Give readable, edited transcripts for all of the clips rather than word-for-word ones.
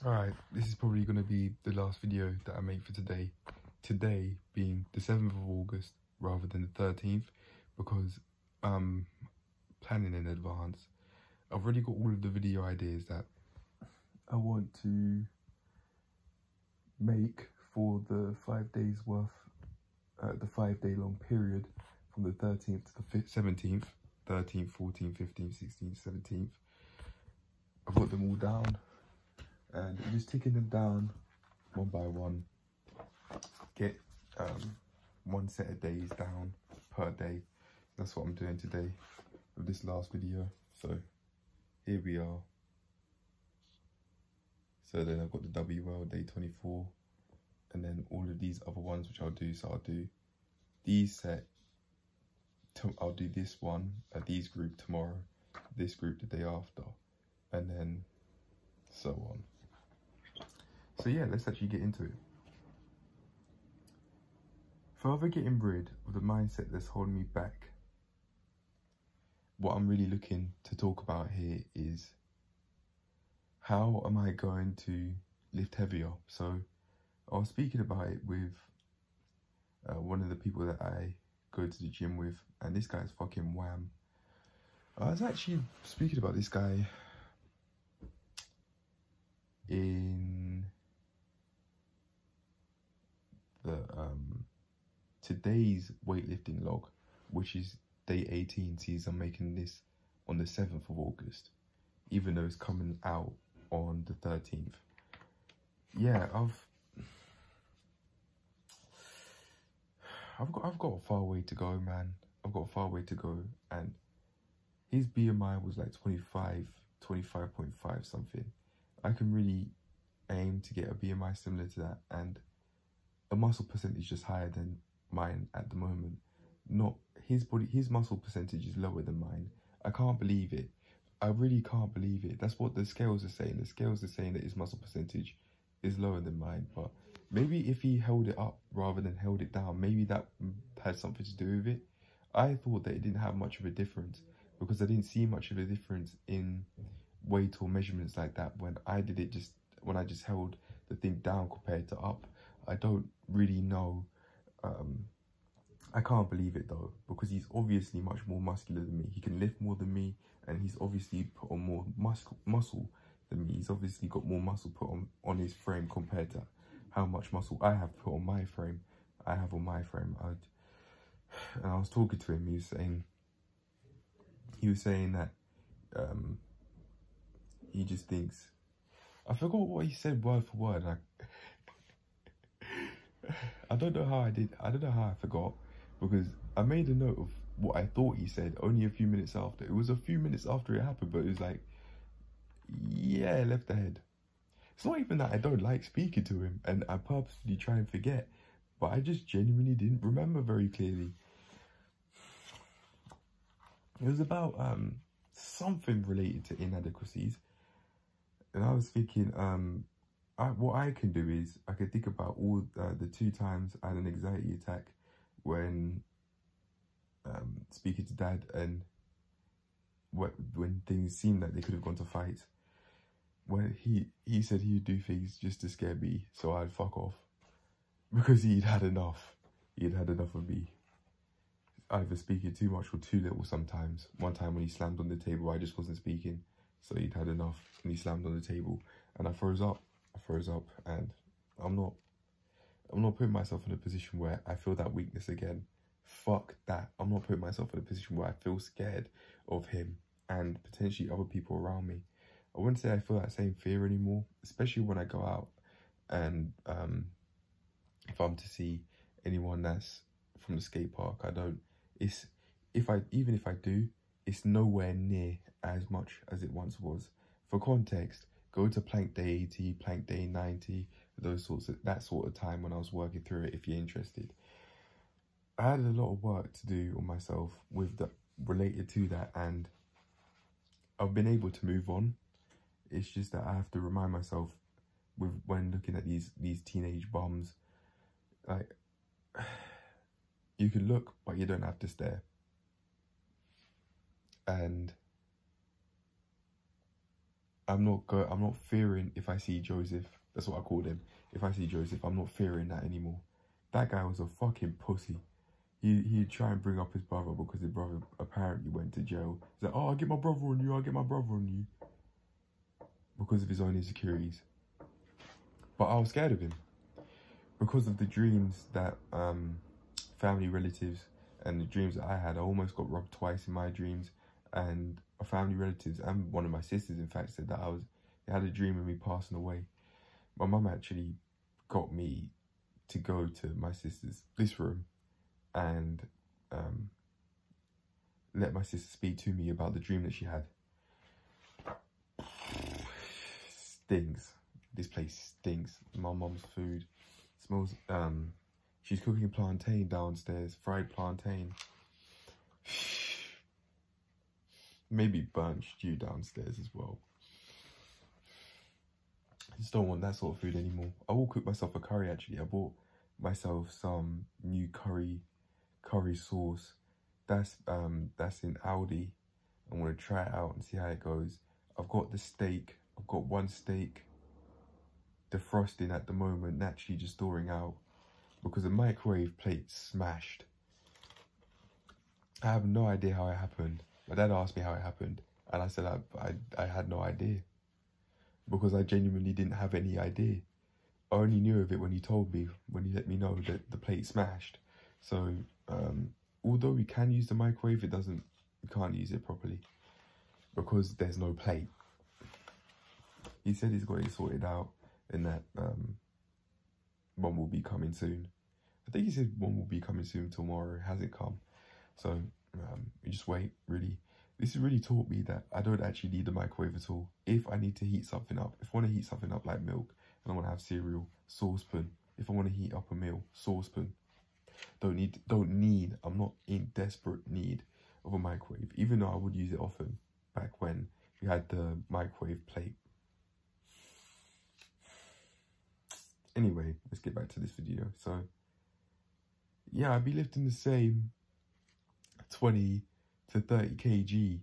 Alright, this is probably going to be the last video that I make for today. Today being the 7th of August rather than the 13th, because I'm planning in advance. I've already got all of the video ideas that I want to make for the 5 days worth, the 5 day long period from the 13th to the 17th, 13th, 14th, 15th, 16th, 17th. I've got them all down. And I'm just taking them down one by one. Get one set of days down per day. That's what I'm doing today with this last video. So here we are. So then I've got the WL day 24, and then all of these other ones which I'll do. So I'll do these set. I'll do this one at these group tomorrow, this group the day after, and then so on. So yeah, let's actually get into it. Further getting rid of the mindset that's holding me back, what I'm really looking to talk about here is how am I going to lift heavier? So I was speaking about it with one of the people that I go to the gym with, and this guy's fucking wham. I was actually speaking about this guy in the today's weightlifting log, which is day 18. Sees I'm making this on the 7th of August, even though it's coming out on the 13th. Yeah, I've got a far way to go, man. I've got a far way to go, and his BMI was like 25, 25.5 something. I can really aim to get a BMI similar to that, and a muscle percentage just higher than mine at the moment. Not his body, his muscle percentage is lower than mine. I can't believe it. I really can't believe it. That's what the scales are saying. The scales are saying that his muscle percentage is lower than mine. But maybe if he held it up rather than held it down, maybe that had something to do with it. I thought that it didn't have much of a difference, because I didn't see much of a difference in weight or measurements like that when I did it, when I just held the thing down compared to up. I don't really know. I can't believe it though, because he's obviously much more muscular than me. He can lift more than me, and he's obviously put on more muscle than me. He's obviously got more muscle put on his frame compared to how much muscle I have put on my frame. And I was talking to him. He was saying that he just thinks, I forgot what he said word for word. I don't know how I did. I don't know how I forgot, because I made a note of what I thought he said only a few minutes after. It was a few minutes after it happened, but it was like, yeah, left ahead. It's not even that I don't like speaking to him and I purposely try and forget, but I just genuinely didn't remember very clearly. It was about something related to inadequacies, and I was thinking, what I can do is I can think about all the 2 times I had an anxiety attack when speaking to Dad, and when things seemed like they could have gone to fight. When he said he would do things just to scare me, so I'd fuck off, because he'd had enough. He'd had enough of me either speaking too much or too little sometimes. One time when he slammed on the table, I just wasn't speaking, so he'd had enough, and he slammed on the table, and I froze up, and I'm not putting myself in a position where I feel that weakness again. Fuck that. I'm not putting myself in a position where I feel scared of him and potentially other people around me. I wouldn't say I feel that same fear anymore, especially when I go out and if I'm to see anyone that's from the skate park. I don't. Even if I do, it's nowhere near as much as it once was. For context, go to plank day 80, plank day 90, that sort of time when I was working through it, if you're interested. I had a lot of work to do on myself related to that, and I've been able to move on. It's just that I have to remind myself when looking at these teenage bums, like, you can look, but you don't have to stare. And I'm not fearing if I see Joseph. That's what I called him. If I see Joseph, I'm not fearing that anymore. That guy was a fucking pussy. He'd try and bring up his brother because his brother apparently went to jail. He's like, oh, I'll get my brother on you, I'll get my brother on you. Because of his own insecurities. But I was scared of him. Because of the dreams that family relatives and the dreams that I had. I almost got robbed twice in my dreams. And my family relatives and one of my sisters, in fact, said that they had a dream of me passing away. My mum actually got me to go to my sister's this room and let my sister speak to me about the dream that she had. Stinks. This place stinks. My mum's food smells. She's cooking plantain downstairs, fried plantain. Maybe burnt stew downstairs as well. I just don't want that sort of food anymore. I will cook myself a curry actually. I bought myself some new curry sauce. That's in Aldi. I'm gonna try it out and see how it goes. I've got the steak. I've got one steak defrosting at the moment, naturally just thawing out because the microwave plate smashed. I have no idea how it happened. My dad asked me how it happened, and I said I had no idea because I genuinely didn't have any idea. I only knew of it when he told me, when he let me know that the plate smashed. So although we can use the microwave, we can't use it properly because there's no plate. He said he's got it sorted out and that one will be coming soon. I think he said one will be coming soon tomorrow. It hasn't come. So we just wait, really. This has really taught me that I don't actually need the microwave at all. If I need to heat something up, if I want to heat something up like milk and I want to have cereal, saucepan. If I want to heat up a meal, saucepan. Don't need, I'm not in desperate need of a microwave, even though I would use it often back when we had the microwave plate. Anyway, let's get back to this video. So, yeah, I'd be lifting the same 20 to 30 kg,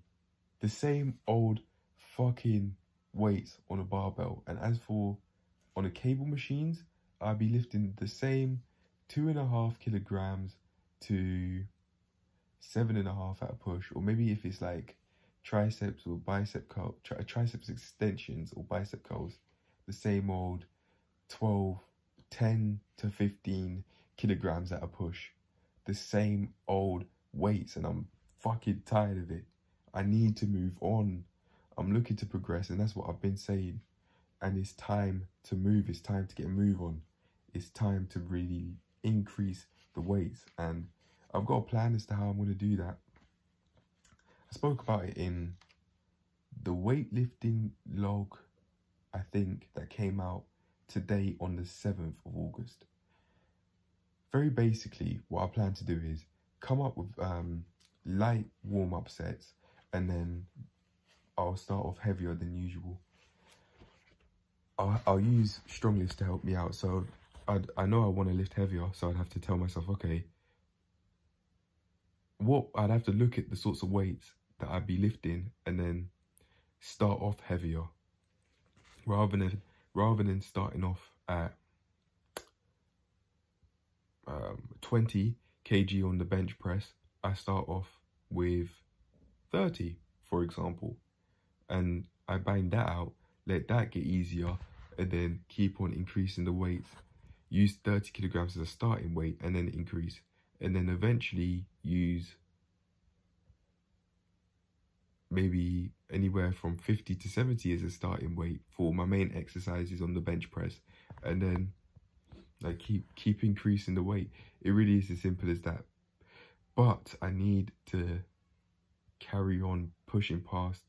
the same old fucking weights on a barbell. And as for on the cable machines, I'd be lifting the same 2.5 kilograms to 7.5 at a push. Or maybe if it's like triceps or bicep curl, triceps extensions or bicep curls, the same old 10 to 15 kilograms at a push. The same old weights, and I'm fucking tired of it. I need to move on. I'm looking to progress, and that's what I've been saying. And it's time to move. It's time to get a move on. It's time to really increase the weights, and I've got a plan as to how I'm going to do that. I spoke about it in the weightlifting log, I think, that came out today on the 7th of August. Very basically, what I plan to do is come up with light warm-up sets, and then I'll start off heavier than usual. I'll use strong lifts to help me out. So I know I want to lift heavier, so I'd have to tell myself, okay, I'd have to look at the sorts of weights that I'd be lifting and then start off heavier rather than starting off at 20 kg on the bench press. I start off with 30, for example, and I bang that out, let that get easier, and then keep on increasing the weights. Use 30 kilograms as a starting weight and then increase, and then eventually use maybe anywhere from 50 to 70 as a starting weight for my main exercises on the bench press, and then like keep increasing the weight. It really is as simple as that. But I need to carry on pushing past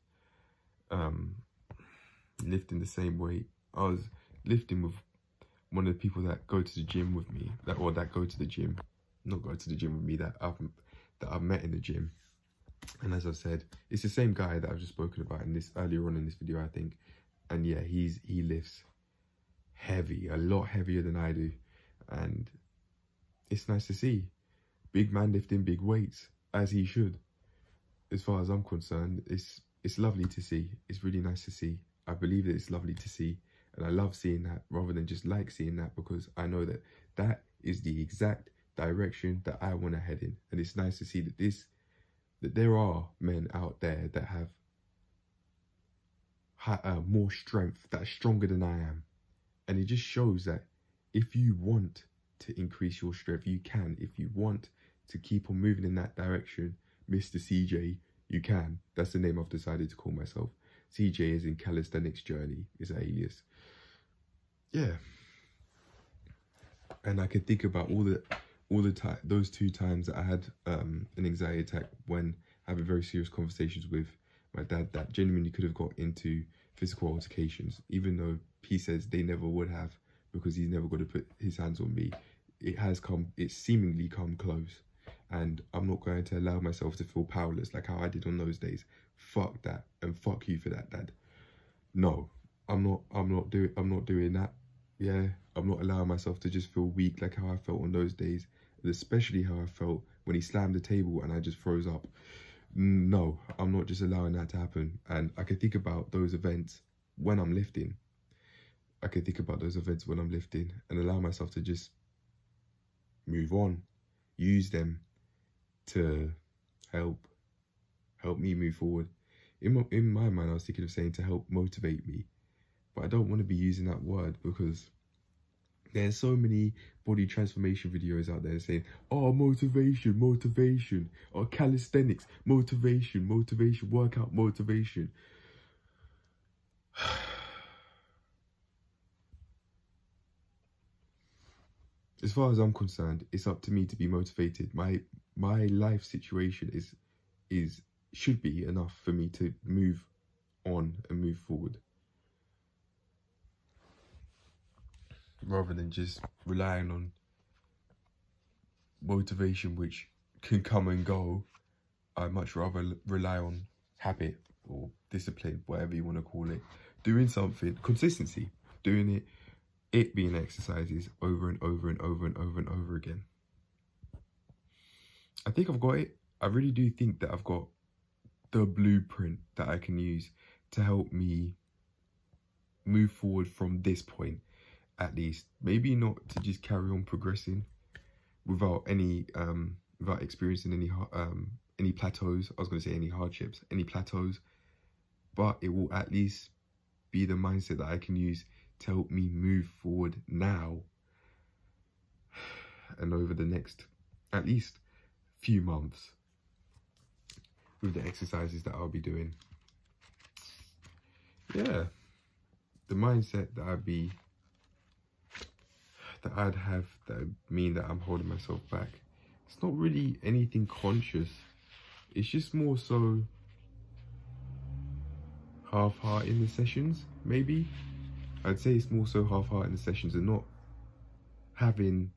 lifting the same weight. I was lifting with one of the people that go to the gym with me, that go to the gym, not go to the gym with me, that I've met in the gym. And as I've said, it's the same guy that I've just spoken about in this earlier on in this video, I think. And yeah, he lifts heavy, a lot heavier than I do, and it's nice to see. Big man lifting big weights, as he should. As far as I'm concerned, it's lovely to see. It's really nice to see. I believe that it's lovely to see, and I love seeing that rather than just like seeing that, because I know that that is the exact direction that I want to head in. And it's nice to see that there are men out there that have more strength, that are stronger than I am. And it just shows that if you want to increase your strength, you can. If you want to keep on moving in that direction, Mr. CJ, you can. That's the name I've decided to call myself. CJ is in Calisthenics Journey, is an alias. Yeah. And I can think about all the time, those 2 times that I had an anxiety attack when having very serious conversations with my dad that genuinely could have got into physical altercations, even though he says they never would have, because he's never got to put his hands on me. It's seemingly come close, and I'm not going to allow myself to feel powerless like how I did on those days. Fuck that, and fuck you for that, Dad. No, I'm not doing that. Yeah, I'm not allowing myself to just feel weak like how I felt on those days, especially how I felt when he slammed the table and I just froze up. No, I'm not just allowing that to happen. And I can think about those events when I'm lifting. And allow myself to just move on, use them to help me move forward. In my mind, I was thinking of saying to help motivate me, but I don't want to be using that word, because there's so many body transformation videos out there saying, oh, motivation, or calisthenics, motivation, workout motivation. As far as I'm concerned, it's up to me to be motivated. My life situation should be enough for me to move on and move forward, rather than just relying on motivation, which can come and go. I'd much rather rely on habit or discipline, whatever you want to call it. Doing something, consistency, doing it being exercises over and over and over and over and over again. I think I've got it. I really do think that I've got the blueprint that I can use to help me move forward from this point, at least. Maybe not to just carry on progressing without experiencing any plateaus. I was going to say any hardships, any plateaus, but it will at least be the mindset that I can use to help me move forward now and over the next at least few months with the exercises that I'll be doing. Yeah, the mindset that I'd have that would mean that I'm holding myself back. It's not really anything conscious. It's just more so half-heart in the sessions, maybe. I'd say it's more so half-heart in the sessions and not having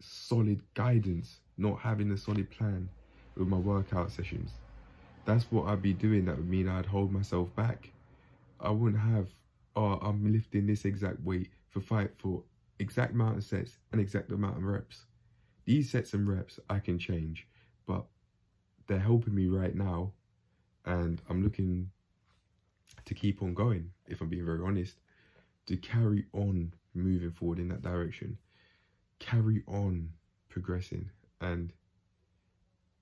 solid guidance, not having a solid plan with my workout sessions. That's what I'd be doing. That would mean I'd hold myself back. I wouldn't have, oh, I'm lifting this exact weight for exact amount of sets and exact amount of reps. These sets and reps I can change, but they're helping me right now, and I'm looking to keep on going, if I'm being very honest, to carry on moving forward in that direction, carry on progressing. And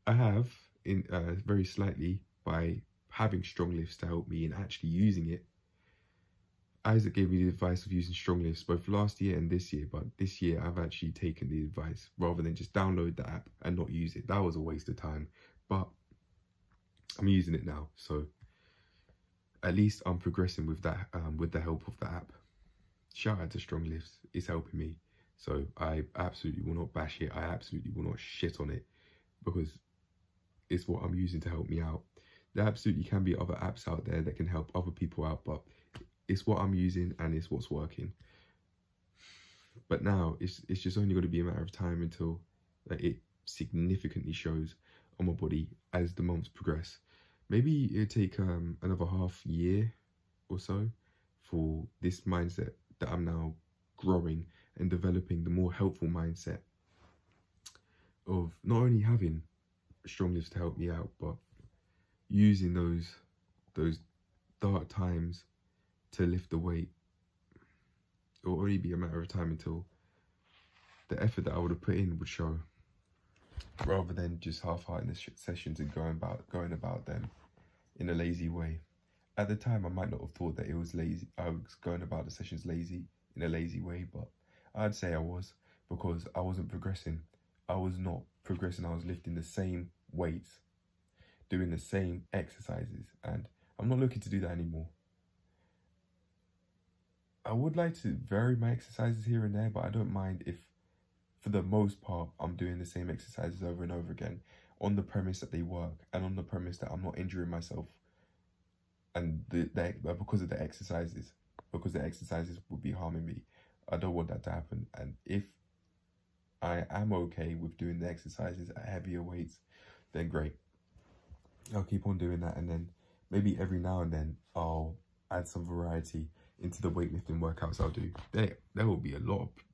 I have, very slightly, by having strong lifts to help me and actually using it. Isaac gave me the advice of using strong lifts both last year and this year, but this year I've actually taken the advice rather than just download the app and not use it. That was a waste of time, but I'm using it now, so at least I'm progressing with that, with the help of the app. Shout out to strong lifts, it's helping me. So I absolutely will not bash it. I absolutely will not shit on it, because it's what I'm using to help me out. There absolutely can be other apps out there that can help other people out, but it's what I'm using and it's what's working. But now it's just only going to be a matter of time until it significantly shows on my body as the months progress. Maybe it'll take another half year or so for this mindset that I'm now growing and developing, the more helpful mindset of not only having strong lifts to help me out, but using those dark times to lift the weight. It will only be a matter of time until the effort that I would have put in would show, rather than just half-hearting the sessions and going about them in a lazy way. At the time, I might not have thought that it was lazy. I was going about the sessions in a lazy way, but I'd say I was, because I wasn't progressing. I was not progressing. I was lifting the same weights, doing the same exercises, and I'm not looking to do that anymore. I would like to vary my exercises here and there, but I don't mind if, for the most part, I'm doing the same exercises over and over again on the premise that they work and on the premise that I'm not injuring myself, and because of the exercises, because the exercises would be harming me. I don't want that to happen. And if I am okay with doing the exercises at heavier weights, then great. I'll keep on doing that, and then maybe every now and then I'll add some variety into the weightlifting workouts I'll do. There will be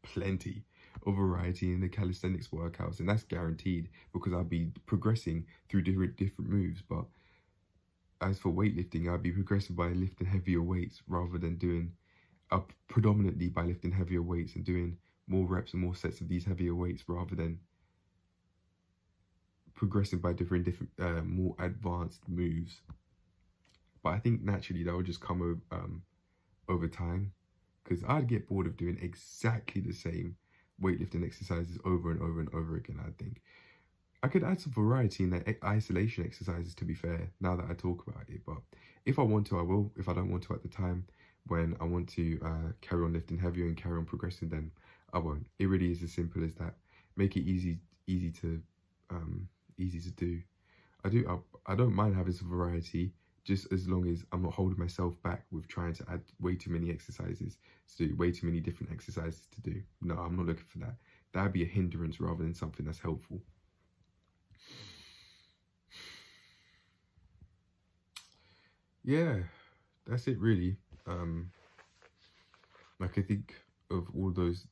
plenty of variety in the calisthenics workouts, and that's guaranteed, because I'll be progressing through different moves. But as for weightlifting, I'll be progressing by lifting heavier weights, rather than doing predominantly by lifting heavier weights and doing more reps and more sets of these heavier weights, rather than progressing by different more advanced moves. But I think naturally that would just come over time, because I'd get bored of doing exactly the same weightlifting exercises over and over and over again. I think I could add some variety in the isolation exercises, to be fair, now that I talk about it. But if I want to, I will. If I don't want to at the time, when I want to carry on lifting heavier and carry on progressing, then I won't. It really is as simple as that. Make it easy to do. I don't mind having some variety, just as long as I'm not holding myself back with trying to add way too many exercises to do, way too many different exercises to do. No, I'm not looking for that. That'd be a hindrance rather than something that's helpful. Yeah, that's it really. Like, I think of all those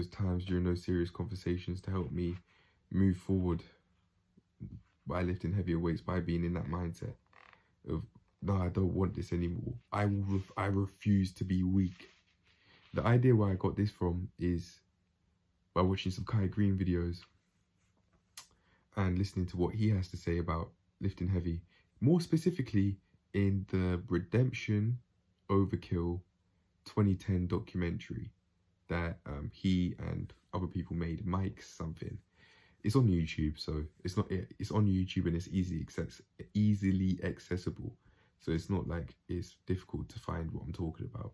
times during those serious conversations to help me move forward by lifting heavier weights, by being in that mindset of, no, I don't want this anymore. I refuse to be weak. The idea where I got this from is by watching some Kai Green videos and listening to what he has to say about lifting heavy, more specifically in the Redemption Overkill 2010 documentary that he and other people made. Mike something. It's on YouTube, so it's on YouTube, and it's easily accessible. So it's not like it's difficult to find what I'm talking about.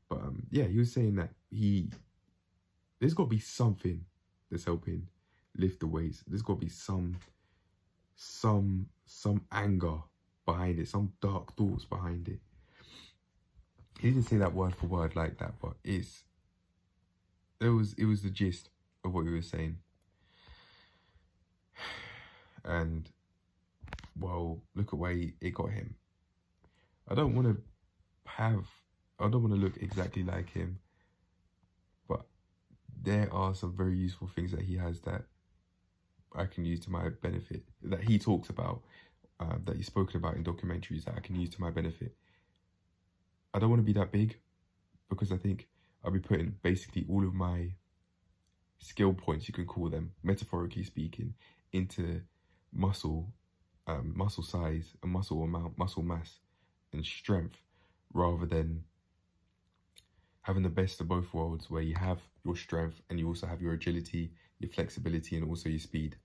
But yeah, he was saying that there's got to be something that's helping lift the weights. There's got to be some anger behind it, some dark thoughts behind it. He didn't say that word for word like that, but it was the gist of what he was saying. And well, look at where it got him. I don't want to look exactly like him, but there are some very useful things that he has that I can use to my benefit, that he talks about, that he's spoken about in documentaries, that I can use to my benefit. I don't want to be that big, because I think I'll be putting basically all of my skill points, you can call them, metaphorically speaking, into muscle size and muscle amount, muscle mass and strength, rather than having the best of both worlds, where you have your strength and you also have your agility, your flexibility, and also your speed.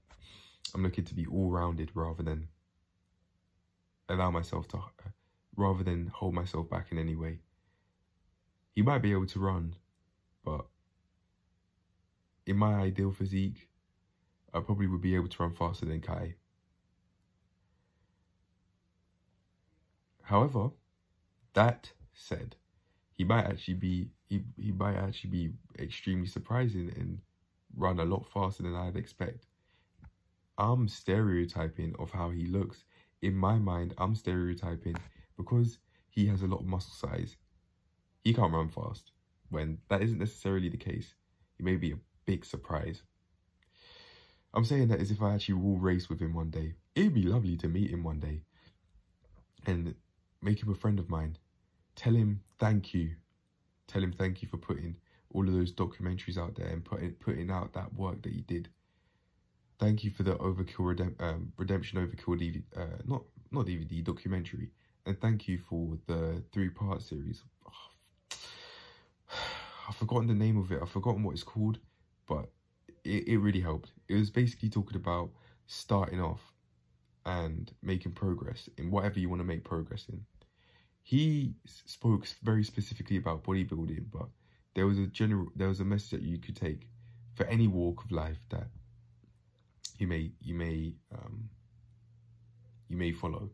I'm looking to be all-rounded, rather than rather than hold myself back in any way. He might be able to run, but in my ideal physique, I probably would be able to run faster than Kai. However, that said, he might actually be extremely surprising and run a lot faster than I'd expect. I'm stereotyping of how he looks. In my mind, I'm stereotyping because he has a lot of muscle size. He can't run fast, when that isn't necessarily the case. He may be a big surprise. I'm saying that as if I actually will race with him one day. It'd be lovely to meet him one day and make him a friend of mine. tell him thank you. Tell him thank you for putting all of those documentaries out there and putting out that work that he did. Thank you for the Redemption Overkill DVD, not DVD, documentary. And thank you for the 3-part series. Oh, I've forgotten the name of it. I've forgotten what it's called, but it really helped. It was basically talking about starting off and making progress in whatever you want to make progress in. He spoke very specifically about bodybuilding, but there was a message that you could take for any walk of life that you may follow.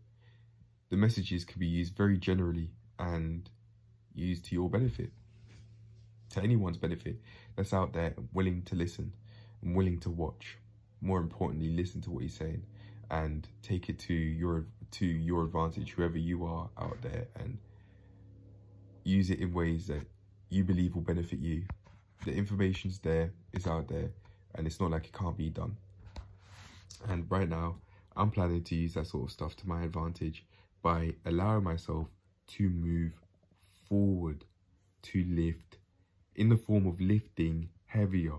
The messages could be used very generally and used to your benefit, to anyone's benefit that's out there willing to listen and willing to watch. More importantly, listen to what he's saying and take it to your advantage, whoever you are out there, and use it in ways that you believe will benefit you. The information's there, it's out there, and it's not like it can't be done. And right now, I'm planning to use that sort of stuff to my advantage by allowing myself to move forward, to lift, in the form of lifting heavier,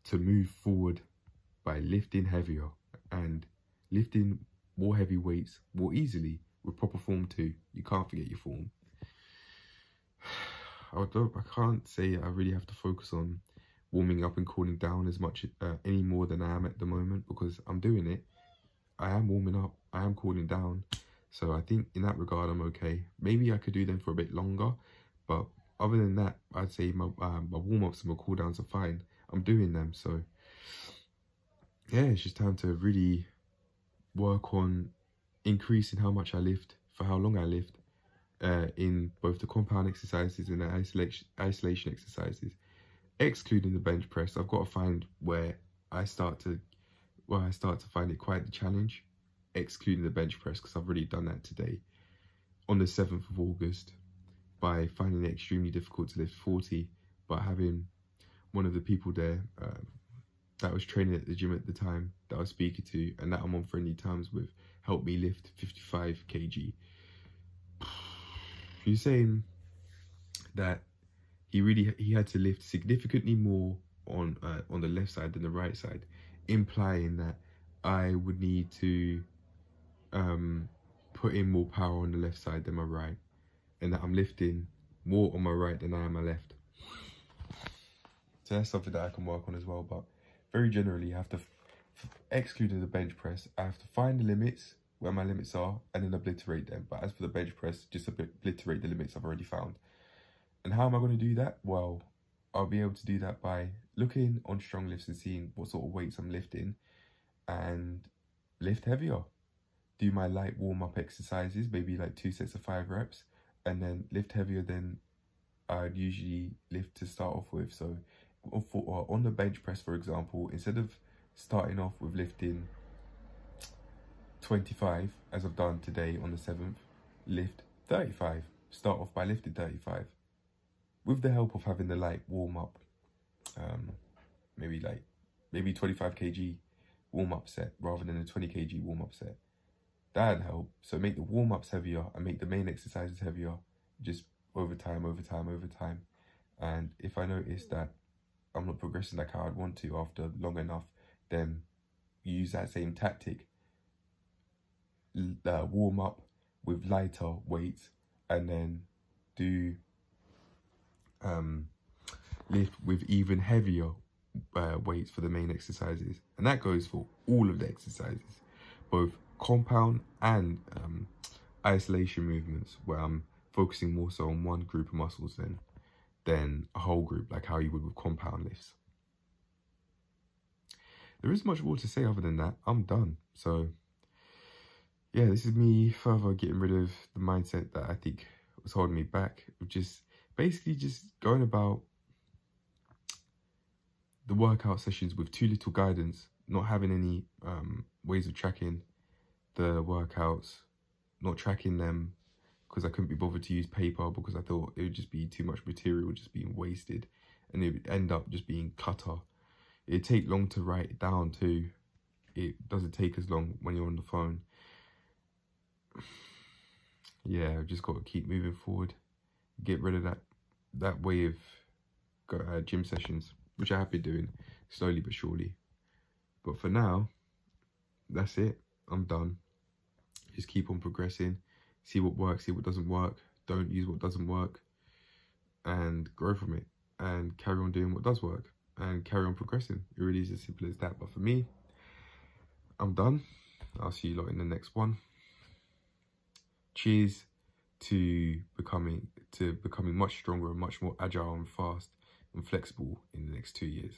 to move forward by lifting heavier and lifting more heavy weights more easily with proper form too. You can't forget your form. I can't say I really have to focus on warming up and cooling down as much any more than I am at the moment, because I'm doing it. I am warming up, I am cooling down. So I think in that regard, I'm okay. Maybe I could do them for a bit longer, but other than that, I'd say my warm-ups and my cool-downs are fine. I'm doing them, so yeah, it's just time to really work on increasing how much I lift, for how long I lift, in both the compound exercises and the isolation exercises, excluding the bench press. I've got to find where I start to find it quite the challenge, excluding the bench press, because I've already done that today on the 7th of August by finding it extremely difficult to lift 40, but having one of the people there that was training at the gym at the time that I was speaking to and that I'm on friendly terms with helped me lift 55 kg. He's saying that he had to lift significantly more on the left side than the right side, implying that I would need to put in more power on the left side than my right, and that I'm lifting more on my right than I am my left. So that's something that I can work on as well. But very generally, I have to, excluding the bench press, I have to find the limits, where my limits are, and then obliterate them. But as for the bench press, just obliterate the limits I've already found. And how am I going to do that? Well, I'll be able to do that by looking on strong lifts and seeing what sort of weights I'm lifting and lift heavier. Do my light warm-up exercises, maybe like 2 sets of 5 reps, and then lift heavier than I'd usually lift to start off with. So on the bench press, for example, instead of starting off with lifting 25, as I've done today on the 7th, lift 35. Start off by lifting 35. With the help of having the light warm-up, maybe 25 kg warm-up set rather than a 20 kg warm-up set. That'd help. So make the warm-ups heavier and make the main exercises heavier, just over time. And if I notice that I'm not progressing like how I'd want to after long enough, then use that same tactic. Warm up with lighter weights and then do lift with even heavier weights for the main exercises. And that goes for all of the exercises, both compound and isolation movements, where I'm focusing more so on one group of muscles than a whole group, like how you would with compound lifts. There isn't much more to say other than that. I'm done. So yeah, this is me further getting rid of the mindset that I think was holding me back, which is basically just going about the workout sessions with too little guidance, not having any ways of tracking the workouts, not tracking them because I couldn't be bothered to use paper because I thought it would just be too much material just being wasted and it would end up just being clutter. It'd take long to write it down too. It doesn't take as long when you're on the phone. yeah, I've just got to keep moving forward, get rid of that way of gym sessions, which I have been doing slowly but surely. But for now, that's it. I'm done. Just keep on progressing, see what works, see what doesn't work, don't use what doesn't work, and grow from it, and carry on doing what does work, and carry on progressing. It really is as simple as that. But for me, I'm done. I'll see you lot in the next one. Cheers to becoming much stronger and much more agile and fast and flexible in the next 2 years.